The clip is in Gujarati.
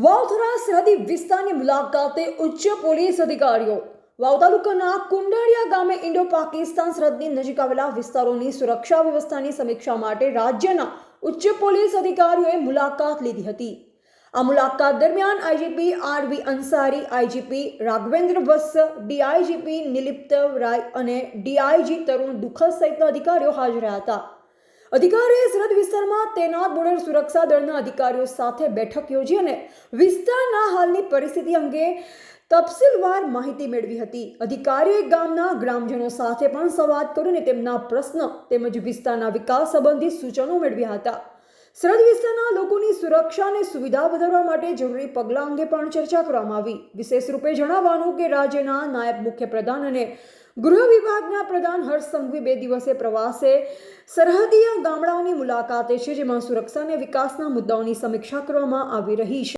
વાવથરા સરહદી વિસ્તારની મુલાકાતે ઉચ્ચ પોલીસ અધિકારીઓ વાવ તાલુકાના કુંડાળિયા ગામે ઇન્ડો પાકિસ્તાન સરહદની નજીક આવેલા વિસ્તારોની સુરક્ષા વ્યવસ્થાની સમીક્ષા માટે રાજ્યના ઉચ્ચ પોલીસ અધિકારીઓએ મુલાકાત લીધી હતી। આ મુલાકાત દરમિયાન IGP RV Ansari, IGP Raghvendra Vats, DIGP Nilipt Rai અને ડીઆઈજી તરુણ દુખલ સહિતના અધિકારીઓ હાજર રહ્યા હતા। અધિકારીઓએ સરહદ વિસ્તારમાં તૈનાત બોર્ડર સુરક્ષા દળના અધિકારીઓ સાથે બેઠક યોજી અને વિસ્તારના હાલની પરિસ્થિતિ અંગે તફસીલવાર માહિતી મેળવી હતી। અધિકારીઓએ ગામના ગ્રામજનો સાથે પણ સંવાદ કર્યો અને તેમના પ્રશ્ન તેમજ વિસ્તારના વિકાસ સંબંધિત સૂચનો મેળવ્યા હતા। સરહદ વિસ્તારના લોકોની સુરક્ષા અને સુવિધા વધારવા માટે જરૂરી પગલાં અંગે પણ ચર્ચા કરવામાં આવી। વિશેષ રૂપે જણાવવાનું કે રાજ્યના નાયબ મુખ્યપ્રધાન અને ગૃહ વિભાગના પ્રધાન હર્ષ સંઘવી 2 દિવસીય પ્રવાસે સરહદીય ગામડાઓની મુલાકાતે છે, જેમાં સુરક્ષા અને વિકાસના મુદ્દાઓની સમીક્ષા કરવામાં આવી રહી છે।